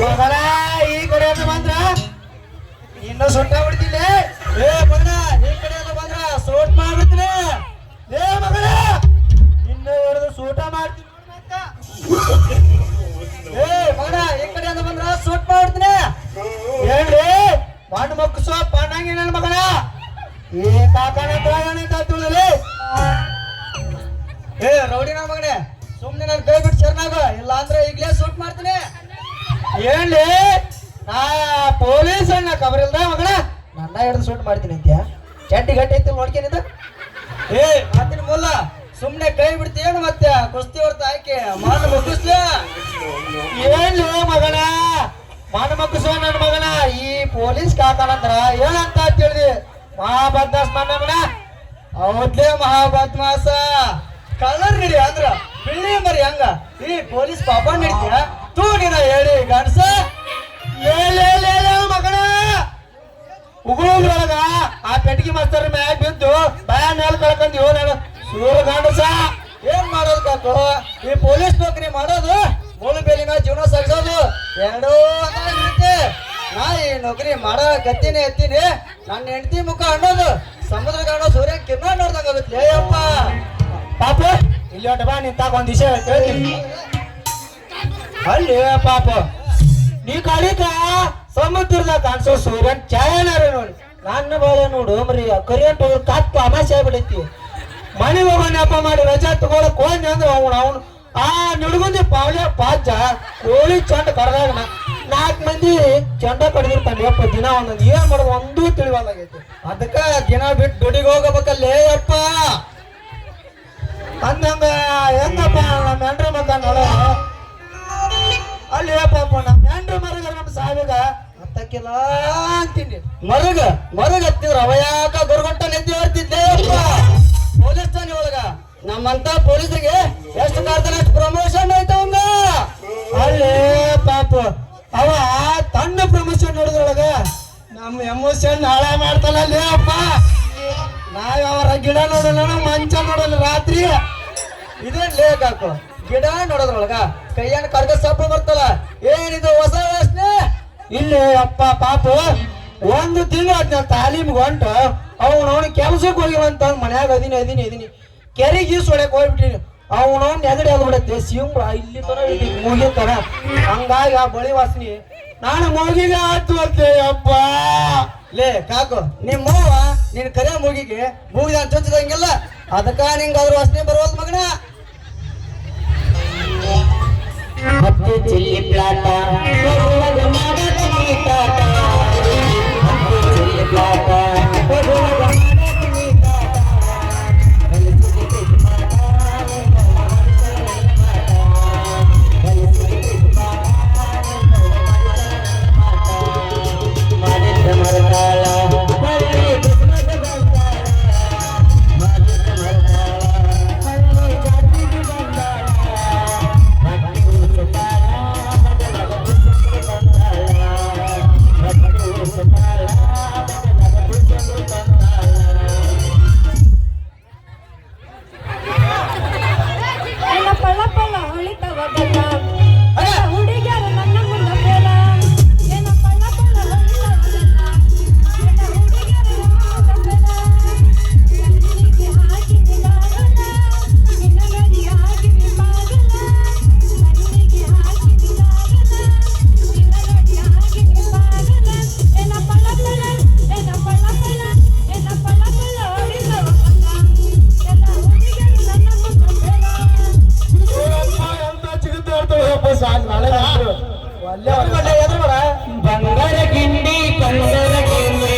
ಮಗನ ಈ ಕಡೆ ಅಂತ ಬಂದ್ರ ಇನ್ನು ಸುಟ್ಟ ಬಿಡ್ತೀನಿ. ಏ ಮಗನ ಈ ಕಡೆ ಅಂತ ಬಂದ್ರ ಸೂಟ್ ಮಾಡ್ಬಿಡ್ತೀನಿ. ಏ ಮಗನ ಇನ್ನು ಹಿಡಿದು ಸೂಟ ಮಾಡ್ತೀನಿ. ಏ ಮಗನ ಈ ಕಡೆ ಅಂತ ಬಂದ್ರ ಸೂಟ್ ಮಾಡ್ಬಿಡ್ತೀನಿ. ಹೇಳಿ ಮಣ್ಣು ಮಕ್ಕಸೋ ಪಣ್ಣಂಗಿ ನನ್ನ ಮಗನ ಈ ಕಾಕನ ತಿಳಿದ್ರಿ. ಏ ರೌಡಿ ನನ್ನ ಮಗನೇ ಸುಮ್ನೆ ನನ್ ಕೈ ಬಿಟ್ಟು ಶರಣಾಗ, ಇಲ್ಲ ಅಂದ್ರೆ ಈಗ್ಲೇ ಸೂಟ್ ಮಾಡ್ತೀನಿ. ಹೇಳಿ ನಾ ಪೊಲೀಸ್ ಅಣ್ಣ ಕಬರಿಲ್ದ ಮಗನ ನನ್ನ ಹಿಡಿದು ಸೂಟ್ ಮಾಡ್ತೀನಿ ಅಂತ್ಯ. ಚಡ್ಡಿ ಗಟ್ಟಿ ಐತಿ ನೋಡ್ಕೇನಿದ. ಏ ಮಾತಿನ ಮೂಲ ಸುಮ್ನೆ ಕೈ ಬಿಡ್ತೀಯೇನು ಮತ್ತೆ ಕುಸ್ತಿ ಹೊಡ್ತ ಆಯ್ಕೆ ಮಾಡು ಮುಗಿಸ್ಲ. ಹೇಳಿ ಮಗನ ಮಾಡು ಮುಗಿಸೋ ನನ್ನ ಮಗನ ಈ ಪೊಲೀಸ್ ಕಾಕನಂದ್ರ ಏನಂತ ತಿಳಿದಿ ಮಹಾಬದ್ಮಾಸ್ ಮಗನ. ಹೌದ್ಲೇ ಮಹಾಬದ್ಮಾಸ ಕಲರ್ ನಡಿ ಅಂದ್ರ ಬಿಳಿ ಮರಿ ಹಂಗ ಈ ಪೊಲೀಸ್ ಪಾಪ ನಡಿತೀಯ ತೂಗಿನ ಹೇಳಿ ಗಣಸ. ಮಗನ ಉಗುಳೊಳಗ ಆ ಪೆಟ್ಟಿಗೆ ಮಾಸ್ತರ್ ಮ್ಯಾಗ ಬಿದ್ದು ಭಯ ಮೇಲ್ ಕಳ್ಕೊಂಡ್ ನಾನು ಸೂರು ಗಂಡಸ. ಏನ್ ಮಾಡೋದು ಕಾಕು ಈ ಪೊಲೀಸ್ ನೌಕರಿ ಮಾಡೋದು ಮೂಲ ಬೇಲಿನ ಜೀವನ ಸಾಗಿಸೋದು ಎರಡೂ ಇರುತ್ತೆ. ನಾ ಈ ನೌಕರಿ ಮಾಡೋ ಗತ್ತಿನೇ ಎತ್ತೀನಿ. ನನ್ನ ಹೆಂಡತಿ ಮುಖ ಅನ್ನೋದು ಸಮುದ್ರ ಕಾಣೋ ಸೂರ್ಯ ಕಿನ್ನ ನೋಡ್ದಂಗ ಆಗುತ್ತೆ. ಅಪ್ಪ ಪಾಪ ಇಲ್ಲಿ ಹೊಟ್ಟ ಬಾ ನಿಂತಾಗ ಒಂದ್ ವಿಷಯ ಹೇಳ್ತೀನಿ. ಅಲ್ಲಿ ಪಾಪ ನೀ ಕಾಳಿಕ ಸಮುದ್ರದಾಗ ಕಾಣಿಸೋ ಸೂರ್ಯನ್ ಛಾಯನಾರ ನೋಡಿ ನನ್ನ ಬಾಳೆ ನೋಡು ಮರಿ ಕರಿಯಂಟ್ ಕತ್ತು ಅಮಾಸೆ ಆಗ್ಬಿಡೈತಿ. ಮನೆಗೆ ಹೋಗೋ ನೆಪ ಮಾಡಿ ರಜಾ ತಗೊಳಕ್ ಹೋಗಿ ಅಂದ್ರೆ ಅವನು ಆ ನಿಡ್ಗುಂದಿ ಪಾವ್ಲೆ ಪಾಜ ಕೋಳಿ ಚಂಡ ಕಡ್ದಾಗ 4 ಮಂದಿ ಚಂಡ ಕಡ್ದಿರ್ತಾನೆ ಯಪ್ಪ ದಿನ ಒಂದೊಂದು. ಏನ್ ಮಾಡೋದು ಒಂದೂ ತಿಳಿವಾಲಾಗೈತಿ. ಅದಕ್ಕ ದಿನ ಬಿಟ್ಟು ದುಡಿಗೆ ಹೋಗಬೇಕಲ್ಲೇ ಯಪ್ಪ ಅಂದಂಗ ಹೆಂಗಪ್ಪ ನಮ್ಮ ಹೆಂಡ್ರ ಮಗ ನೋಡ ಅಲ್ಲಿ ಪಾಪ ನಮ್ಮ ಹೆಂಡ್ರ ಮರಗ ನಮ್ಮ ಸಾವಿಗ ಹತ್ತಕ್ಕಿಲ್ಲ ಅಂತೀನಿ. ಮರಗ ಹತ್ತಿದ್ರ ಅವ ಯಾಕ ಗುರುಗಂಟ ನೆದ್ದಿ ಹೊರ್ತಿದ್ದೆ ಯಪ್ಪ ಪೊಲೀಸ್ ಠಾಣೆ ಒಳಗ. ನಮ್ಮಂತ ಪೊಲೀಸರಿಗೆ ಎಷ್ಟು ಕಾರ್ತನ ಅಷ್ಟು ಪ್ರಮೋಷನ್ ಆಯ್ತವಂಗ. ಅಲ್ಲಿ ಪಾಪ ಅವ ತನ್ನ ಪ್ರಮೋಷನ್ ನೋಡಿದ್ರೊಳಗ ನಮ್ಮ ಎಮೋಷನ್ ಹಾಳ ಮಾಡ್ತಾನಲ್ಲಿ ಅಪ್ಪ. ನಾವ್ ಅವರ ಗಿಡ ನೋಡಲ್ಲ ಮಂಚ ನೋಡಲ್ಲ ರಾತ್ರಿ ಇದೇ ಲೇಕ್ ಹಾಕು ಗಿಡ ನೋಡೋದ್ರೊಳಗ ಕೈಯನ್ನ ಕರ್ಗ ಸಪ್ಪು ಬರ್ತಲ್ಲ. ಏನಿದು ಹೊಸ ವಾಸನೆ ಇಲ್ಲಿ ಅಪ್ಪ ಪಾಪ. ಒಂದು ತಿಂಗಳು ಆದ್ ನಾನು ತಾಲೀಮ್ಗೆ ಹೊಂಟು ಅವನವನು ಕೆಲ್ಸಕ್ಕೆ ಹೋಗಿವಂತ ಮನ್ಯಾಗ ಅದೀನಿ ಕೆರೆಗೆ ಈಸ್ ಹೊಡ್ಯಕ್ ಹೋಗ್ಬಿಟ್ಟಿನಿ. ಅವನವನ್ ಎಗಡೆ ಆಗ್ಬಿಡತ್ತೆ ಸಿಂಬಳ ಇಲ್ಲಿ ತರ ಮೂಗಿನ ತರ. ಹಂಗಾಗಿ ಆ ಬಳಿ ವಾಸನಿ ನಾನು ಮೂಗಿಗೆ ಆತು ಅಂತೆ ಅಪ್ಪ. ಲೇ ಕಾಕು ನಿಮ್ಮವ್ವ ನಿನ್ ಕರೆ ಮೂಗಿಗೆ ಮೂಗಿದ ಚುಚ್ಚದಂಗಿಲ್ಲ. ಅದಕ್ಕ ನಿಂಗ ಅದ್ರ ವಾಸನೆ ಬರುವಲ್ ಮಗನ. ಹತ್ತು ಚಿಲ್ಲಿ ಪ್ಲಾಟ ಚಿಲ್ಲಿ ಪ್ಲಾಟ ಬಂಗಾರ ಗಿಂಡಿ ಕಂದರ ಗಿಂಡಿ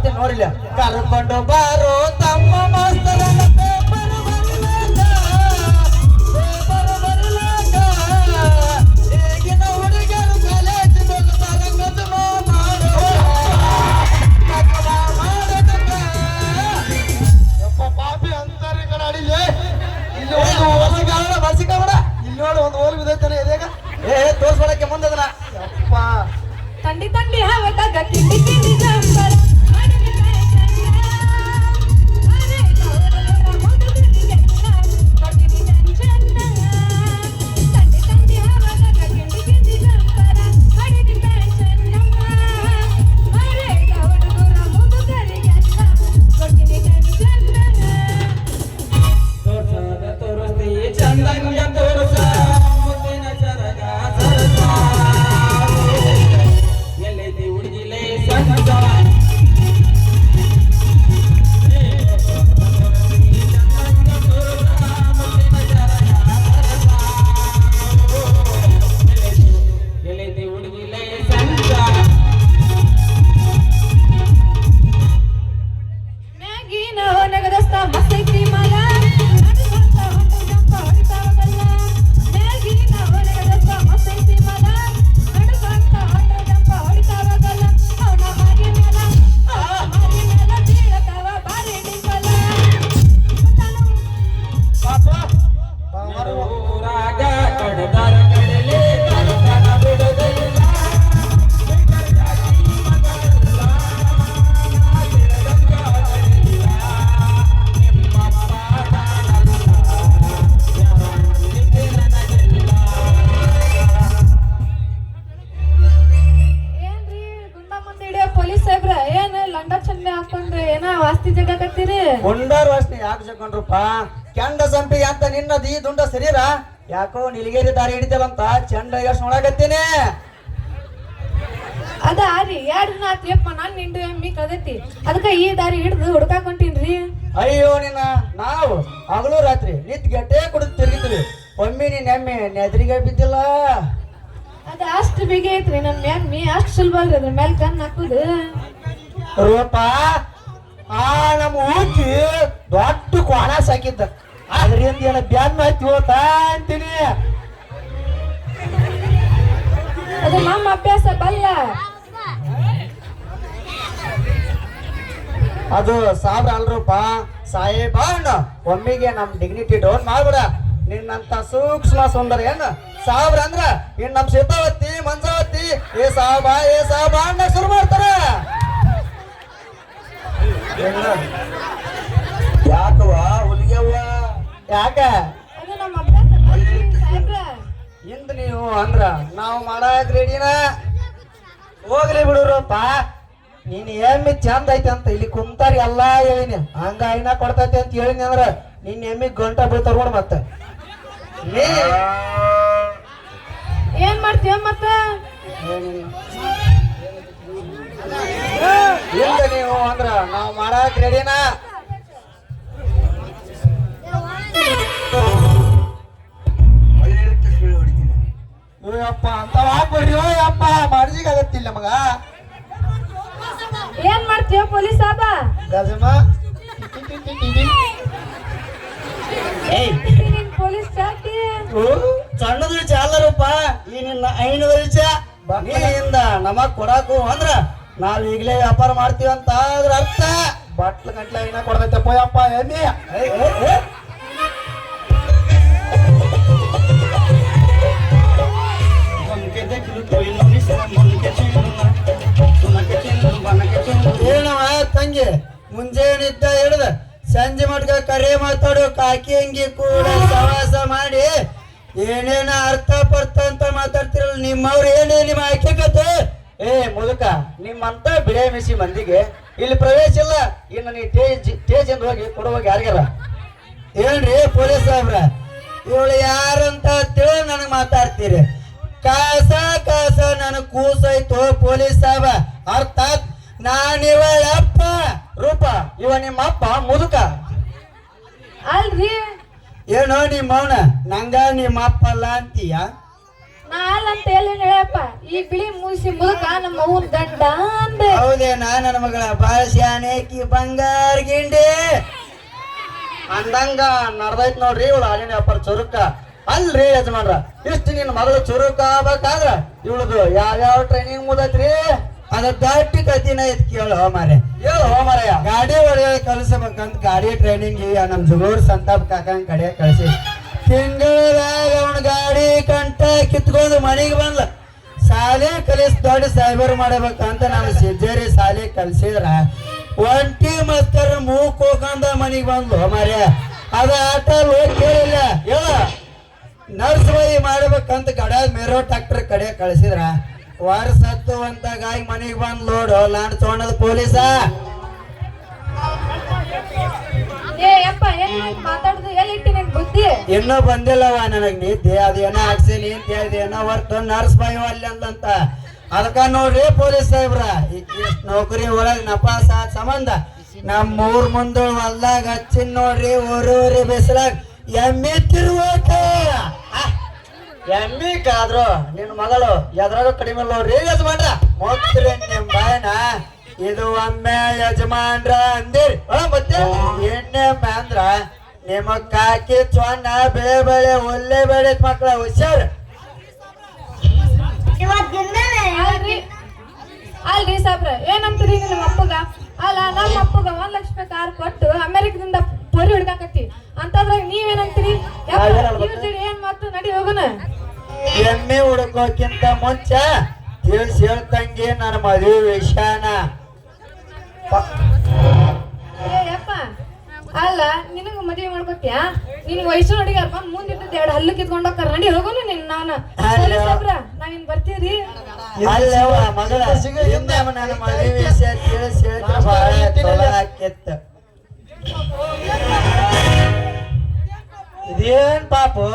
ಹಾಡ್ತೀನಿ ನೋಡಿಲ್ಲ. ಕರ್ಕೊಂಡು ಬಾರೋ ತಮ್ಮ ಮಾಸ್ತರನ ಪೇಪರ್ ಬರಿಲಾಕ ಈಗಿನ ಹುಡುಗರು ಕಾಲೇಜ್ ಹೋಗ್ತಾರ ಮದುವೆ ಪಾಪಿ ಅಂತಾರೆ ಕಣ ಅಡಿಲೆ. ಇಲ್ಲಿ ಒಂದು ಬರ್ಸಿಕಾಡ ಇಲ್ಲಿ ನೋಡಿ ಒಂದು ಓಲ್ ಬಿದ್ದೈತಾನೆ ಎದೆಗ. ತೋರ್ಸ್ಕೊಳಕ್ಕೆ ಮುಂದದನ ಯಪ್ಪ ತಂಡಿ ತಂಡಿ ಹಾವದಾಗ ಕಿಂಡಿ ಕಿಂಡಿ ಜಂಬರ ಗುಂಡಾರ್ ವಾಸನೆ ಯಾಕೆ ಜಕೊಂಡ್ರಪ್ಪ? ಕೆಂಡ ಸಂಪಿಗೆ ಅಂತ ನಿನ್ನದು ಈ ದುಂಡ ಶರೀರ ಯಾಕೋ ನಿಲಗೇರಿ ದಾರಿ ಹಿಡಿತಲ್ಲಂತ ಚಂಡ ಎಷ್ಟು ನೋಡಕತ್ತೀನಿ. ಅದ ರೀ 2 ದಿನ ಆತ್ರಿಯಪ್ಪ ನಾನ್ ನಿಂಡು ಎಮ್ಮಿ ಕದೈತಿ ಅದಕ್ಕ ಈ ದಾರಿ ಹಿಡ್ದು ಹುಡ್ಕಾಕ್ ಹೊಂಟೀನ್ರಿ. ಅಯ್ಯೋ ನಿನ್ನ ನಾವು ಹಗಲು ರಾತ್ರಿ ನಿತ್ ಗಟ್ಟೆ ಕುಡಿದು ತಿರುಗಿದ್ವಿ. ಒಮ್ಮೆ ನೀನ್ ಎಮ್ಮೆ ನೆದ್ರಿಗೆ ಬಿದ್ದಿಲ್ಲ. ಅದ ಅಷ್ಟು ಬಿಗಿ ಐತ್ರಿ ನನ್ ಎಮ್ಮಿ ಅಷ್ಟು ಸುಲಭ ಅಲ್ರಿ ಅದ್ರ ಮೇಲೆ ಕಣ್ಣು ಹಾಕುದು. ರೂಪ ಆ ನಮ್ಮ ಊಕಿ ದೊಡ್ಡ ಕೋಣ ಸಾಕಿದ್ದ ಅದರಿಂದ ಏನ ಬ್ಯಾನ್ ಮಾತಿ ಹೋತಾ ಅಂತೀನಿ. ಅದು ನಮ್ಮ ಅಭ್ಯಾಸ ಬಲ್ಲ. ಅದು ಸಾಬ್ರ ಅಲ್ರೂಪ ಸಾಹೇಬ ಒಮ್ಮಿಗೆ ನಮ್ ಡಿಗ್ನಿಟಿ ಡೌನ್ ಮಾಡ್ಬಿಡ. ನಿನ್ನಂತ ಸೂಕ್ಷ್ಮ ಸುಂದರ ಏನು ಸಾಬ್ರ ಅಂದ್ರ ಇನ್ ನಮ್ ಸೀತಾವತಿ ಮಂಜಾವತಿ ಏ ಸಾಬ ಅನ್ನ ಶುರು ಮಾಡ್ತಾರ. ಯಾಕವ್ವ ಹುಲಿಗೆವ್ವ ಯಾಕ ಅದು ನಮ್ಮ ಅಭ್ಯಾಸ ಬಲ್ರಿ ಸಾಹೇಬ್ರ. ಇಂದ ನೀವು ಅಂದ್ರ ನಾವು ಮಾಡಕ್ ರೆಡಿನ ಹೋಗ್ಲಿ ಬಿಡುರಪ್ಪ. ನೀನ್ ಎಮ್ಮಿ ಚಂದ ಐತಿ ಅಂತ ಇಲ್ಲಿ ಕುಂತಾರ ಎಲ್ಲಾ ಹೇಳಿನಿ ಹಂಗ ಐನ ಕೊಡ್ತೈತಿ ಅಂತ ಹೇಳಿನಿ ಅಂದ್ರ ನಿನ್ ಎಮ್ಮಿ ಗಂಟ ಬೀಳ್ತಾರ ನೋಡ್ ಮತ್ತೆ. ನೀ ಏನ್ ಮಾಡ್ತೀವ ಮತ್ತ? ಇಂದ ನೀವು ಅಂದ್ರ ನಾವು ಮಾಡಕ್ ರೆಡಿನ. ಅಪ್ಪ ಅಂತ ಹಾಕ್ಬಿಡ್ರಿ ಅಪ್ಪ ಮಾಡಿಸಿಗಾಗತ್ತಿಲ್ಲ ಮಗ. ಏನ್ ಮಾಡ್ತೀವ ಪೊಲೀಸ್ ಸಾಬ? ಗಜಮ ನೀನ್ ಪೊಲೀಸ್ ಚಾಟಿ ಸಣ್ಣದು ಚಾಲರಪ್ಪ ಈ ನಿನ್ನ 500 ವಿಷ ನೀನಿಂದ ನಮಗ್ ಕೊಡಾಕು ಅಂದ್ರ ನಾವ್ ಈಗಲೇ ವ್ಯಾಪಾರ ಮಾಡ್ತೀವಿ ಅಂತ ಅದ್ರ ಅರ್ಥ. ಬಟ್ಲ ಗಂಟ್ಲ ಏನ ಕೊಡ್ತೈತಪ್ಪ ಯಪ್ಪ ಎಮ್ಮಿ. ಏನವ ತಂಗಿ ಮುಂಜಾನಿದ್ದ ಹಿಡ್ದ ಸಂಜೆ ಮಟ್ಕ ಕರೆ ಮಾತಾಡು ಕಾಕಿ ಅಂಗಿ ಕೂಡ ಸವಾಸ ಮಾಡಿ ಏನೇನ ಅರ್ಥ ಪರ್ಥ ಅಂತ ಮಾತಾಡ್ತಿರಲ್ಲ. ನಿಮ್ಮವ್ರು ಏನೇ ನಿಮ್ಮ ಆಯ್ಕೆ ಕತೆ. ಏ ಮುದುಕ ನಿಮ್ಮಂತ ಬಿಳೆ ಮಿಸಿ ಮಂದಿಗೆ ಇಲ್ಲಿ ಪ್ರವೇಶ ಇಲ್ಲ. ಇನ್ನು ನೀ ಟೇಜಿಂದ ಹೋಗಿ ಕೊಡುವಾಗ ಯಾರಿಗಾರ ಏನ್ರಿ ಪೊಲೀಸ್ ಸಾಹೇಬ್ರ ಇವಳು ಯಾರಂತ ತಿಳಿ ನನಗ್ ಮಾತಾಡ್ತೀರಿ. ಕಾಸ ನನಗ್ ಕೂಸೈತು ಪೊಲೀಸ್ ಸಾಹೇಬ. ಅರ್ಥಾತ್ ನಾನಿವಳಪ್ಪ ರೂಪ ಇವ ನಿಮ್ಮಪ್ಪ ಮುದುಕ ಅಲ್ರಿ. ಏನೋ ನಿಮ್ಮ ಅವನ ನಂಗ ನಿಮ್ಮ ಅಪ್ಪ ಅಲ್ಲ ಅಂತೀಯ. ನಾ ಅಲ್ಲ ಅಂತ ಎಲ್ಲಿ ಹೇಳಪ್ಪ. ಈ ಬಿಳಿ ಮೂಸಿ ಮುದುಕ ನಮ್ಮ ಅವ್ನ ಗಂಡ ಅಂದೆ. ಹೌದೇನಾ ನನ್ನ ಮಗಳ ಬಾಳ ಶಾನೇಕಿ ಬಂಗಾರ ಗಿಂಡಿ ಅಂದಂಗ ನಡ್ದೈತ್ ನೋಡ್ರಿ ಇವಳು ಹಾಲಿನ ವ್ಯಾಪಾರ ಚುರುಕ ಅಲ್ರಿ ಯಜಮಾನ್ರ ಇಷ್ಟು ನಿನ್ನ ಮಗಳು ಚುರುಕ ಆಗ್ಬೇಕಾದ್ರ ಇವಳದು ಯಾವ್ಯಾವ ಟ್ರೈನಿಂಗ್ ಮುದತ್ರಿ ಅದ ದಾಟಿ ಕತಿನ ಐತ್ ಕೇಳು ಮಾರೆ ಹೇಳು ಮಾರಯ್ಯ ಗಾಡಿ ಹೊಡೆಯೋದು ಕಲಿಸಬೇಕಂತ ಗಾಡಿ ಟ್ರೈನಿಂಗ್ ನಮ್ ಜುಗೂರ್ ಸಂತಾಪ್ ಕಾಕಂಗ್ ಕಡೆ ಕಳಿಸಿ ತಿಂಗಳದಾಗ ಅವನ ಗಾಡಿ ಕಂಟ ಕಿತ್ಕೊಂಡು ಮನೆಗೆ ಬಂದ ಶಾಲೆ ಕಲಿಸ್ ದೊಡ್ಡ ಸೈಬರ್ ಮಾಡಬೇಕಂತ ನಾನು ಸಿದ್ದೇರಿ ಶಾಲೆ ಕಲ್ಸಿದ್ರ ಒಂಟಿ ಮಸ್ತರ್ ಮೂಕ್ ಹೋಗಂದ ಮನಿಗ್ ಬಂದ್ಲು ಮಾರ್ಯ ಅದ ಆಟ ಹೋಗಿ ಕೇಳಿಲ್ಲ ಹೇಳ ನರ್ಸ್ ಬೈ ಮಾಡ್ಬೇಕಂತ ಗಡಾದ ಮೇರೋ ಟ್ರಾಕ್ಟರ್ ಕಡೆ ಕಳ್ಸಿದ್ರ ವರ್ಷತ್ತು ಅಂತ ಗಾಯಿ ಮನಿಗ್ ಬಂದ್ ಲೋಡು ಲಾಂಡ್ ತಗೊಂಡದ ಪೊಲೀಸ ಏ ಯಪ್ಪ ಏನ್ ಮಾತಾಡುದು ಎಲ್ಲಿ ಇಟ್ಟಿ ನಿನ್ ಬುದ್ಧಿ ಇನ್ನೂ ಬಂದಿಲ್ಲವ ನನಗ್ ನಿದ್ದೆ ಅದೇನೋ ಹಾಕ್ಸಿನಿ ಅಂತ ಹೇಳಿದೆ ಏನೋ ಹೊರ್ತು ನರ್ಸ್ ಬೈ ಅಲ್ಲಿ ಅಂತ ಅದಕ್ಕ ನೋಡ್ರಿ ಪೊಲೀಸ್ ಸಾಹೇಬ್ರ ಇಷ್ಟ್ ನೌಕರಿ ಒಳಗ್ ನಪಾಸ ಸಂಬಂಧ ನಮ್ ಊರ್ ಮುಂದೆ ಹೊಲ್ದಾಗ ಹಚ್ಚಿನ್ ನೋಡ್ರಿ ಊರೂರಿ ಬಿಸಿಲಾಗ ಎಮ್ಮೆ ತಿರುವಾಕ ಎಮ್ಮಿ ಕಾದ್ರು ನಿನ್ ಮಗಳು ಎದ್ರಾಗ ಕಡಿಮೆ ನೋಡ್ರಿ ಯಜಮಾನ್ರ ಹೋಗ್ತೀರಿ ನಿಮ್ ಬಾಯನ ಇದು ಒಮ್ಮೆ ಯಜಮಾನ್ರ ಅಂದಿರಿ ಮತ್ತೆ ಎಣ್ಣೆ ಅಂದ್ರ ನಿಮ್ಮ ಕಾಕಿ ಚೊಣ್ಣ ಬೆಳೆ ಬೆಳೆ ಒಳ್ಳೆ ಬೆಳೆ ಮಕ್ಳ ಹುಷಾರ್ ಅಲ್ರಿ ಅಲ್ರಿ ಸಾಬ್ರ ಏನಂತೀರಿ ನಿಮ್ಮ ಅಪ್ಪಗ ಅಲ್ಲ ನಮ್ಮ ಅಪ್ಪಗ 1 ಲಕ್ಷ ರೂಪಾಯಿ ಕಾರ್ ಕೊಟ್ಟು ಅಮೆರಿಕದಿಂದ ಪೊರಿ ಹಿಡ್ಕಾಕತ್ತಿ ಅಂತಂದ್ರಾಗ ನೀವೇನಂತೀರಿ ಏನ್ ಮಾತು ನಡಿ ಹೋಗುನ ಎಮ್ಮೆ ಹುಡುಕೋಕ್ಕಿಂತ ಮುಂಚ ತಿಳಿಸಿ ಹೇಳ್ತಂಗೆ ನನ್ನ ಮದುವೆ ವಿಷಯನ ಯಪ್ಪ ಅಲ್ಲ ನಿನಗ ಮದುವೆ ಮಾಡ್ಕೊತ್ಯಾ ನಿನ್ ವಯಸ್ಸು ನೋಡಿಗಾರ ಬಂದ್ ಮುಂದಿದ್ದದ 2 ಹಲ್ಲು ಕಿತ್ಕೊಂಡ್ ಹೋಗ್ತಾರ ನಡಿ ಹೋಗೋಣ ನಿನ್ ನಾನು ಸಾಬ್ರ ನಾವಿನ್ ಬರ್ತೀವ್ರಿ ಅಲ್ಲವ ಮಗಳ ಹಿಂದೆ ನನ್ನ ಮದುವೆ ವಿಷಯ ತಿಳಿಸಿ ಹೇಳಿದ್ರೆ ಬಹಳ ಚಲೋ ಆಕ್ಕಿತ್ತ ಇದೇನ್ ಪಾಪು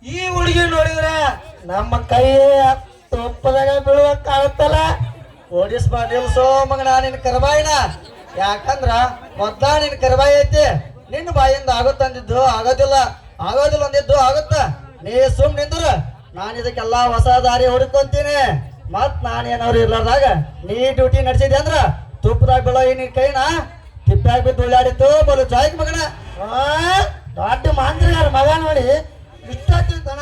ಈ ಹುಡುಗಿ ನೋಡಿದ್ರ ನಮ್ಮ ಕೈ ತುಪ್ಪದಾಗ ಬೀಳುವಂಗ ಕಾಣುತ್ತಲ್ಲ ಓಡಿಸ್ಬಾ ನಿಲ್ಸೋ ಮಗನ ನಿನ್ ಕರಬಾಯಿನ ಯಾಕಂದ್ರ ಮೊದ್ಲ ನಿನ್ ಕರಬಾಯಿ ಐತಿ ನಿನ್ನ ಬಾಯಿಂದ ಆಗುತ್ತಂದಿದ್ದು ಆಗೋದಿಲ್ಲ ಅಂದಿದ್ದು ಆಗುತ್ತ ನೀ ಸುಮ್ ನಿಂದ್ರ ನಾನು ಇದಕ್ಕೆಲ್ಲ ಹೊಸ ದಾರಿ ಹುಡುಕೊಂತೀನಿ ಮತ್ ನಾನೇನವ್ರು ಇರ್ಲಾರ್ದಾಗ ನೀ ಡ್ಯೂಟಿ ನಡೆಸಿದೆ ಅಂದ್ರ ತುಪ್ಪದಾಗ ಬೀಳೋ ಈ ನಿನ್ ಕೈನ ತಿಪ್ಪಾಗ ಬಿದ್ದು ಉಳ್ಳಾಡಿತ್ತು ಬಲು ಜಾಯ್ಕ್ ಮಗನ ದೊಡ್ಡ ಮಾಂತ್ರಿಗಾರ ಮಗ ನೋಡಿ ಇಷ್ಟನ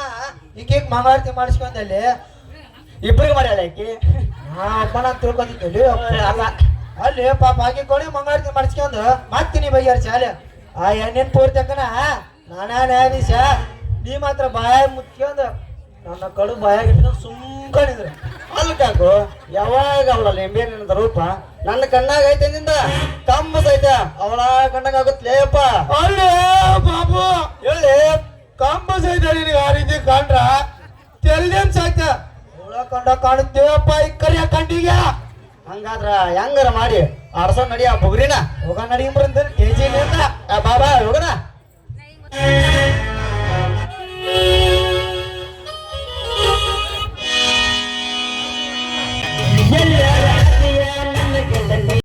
ಈಕೆ ಮಂಗಾರತಿ ಮಾಡಿಸ್ಕೊಂಡಲ್ಲಿ ಇಬ್ಬರಿಗೆ ಮಾಡ್ಯಾಳ ಆಕಿ ಅಪ್ಪ ನಾನು ತಿಳ್ಕೊಂಡಿದ್ದಲ್ಲಿ ಅಲ್ಲ ಅಲ್ಲಿ ಪಾಪ ಆಕೆ ಕೊಡಿ ಮಂಗಾರತಿ ಮಾಡಿಸ್ಕೊಂಡು ಮಾಡ್ತೀನಿ ಬಗೆಯಾರ ಶಾಲೆ ಆ ಎಣ್ಣೆನ್ ಪೂರ್ತಿ ಅಕ್ಕನ ನಾನಾ ನ್ಯಾಯಾಧೀಶ ನೀ ಮಾತ್ರ ಬಾಯ ಮುಚ್ಕೊಂಡು ನನ್ನ ಕಡು ಬಾಯಾಗ ಇಟ್ಕೊಂಡು ಸುಮ್ಕೊಂಡಿದ್ರು ಅಲ್ಲಿ ಕಾಕು ಯಾವಾಗ ಅವಳ ಲಿಂಬೆ ನಿನ್ನದ ರೂಪ ನನ್ನ ಕಣ್ಣಾಗ ಐತೆ ನಿಂದ ಕಮ್ಮಸೈತ ಅವಳ ಕಣ್ಣಾಗ ಆಗುತ್ತಲೇಪ್ಪ ಅಲ್ಲೇ ಬಾಬು ಹೇಳಿ ಕಂಬಸೈತ ನಿನಗೆ ಆ ರೀತಿ ಕಂಡ್ರ ತೆಲ್ದೇನ್ ಸಾಯ್ತ ಅವಳ ಕಂಡ ಕಾಣುತ್ತೇವಪ್ಪ ಈ ಕರಿಯ ಕಂಡಿಗ ಹಂಗಾದ್ರ ಹೆಂಗಾರ ಮಾಡಿ ಆಡ್ಸೋ ನಡಿ ಆ ಬುಗ್ರಿನ ಹೋಗ ನಡಿ ಬರಂತ ಬಾಬಾ ಹೋಗಣ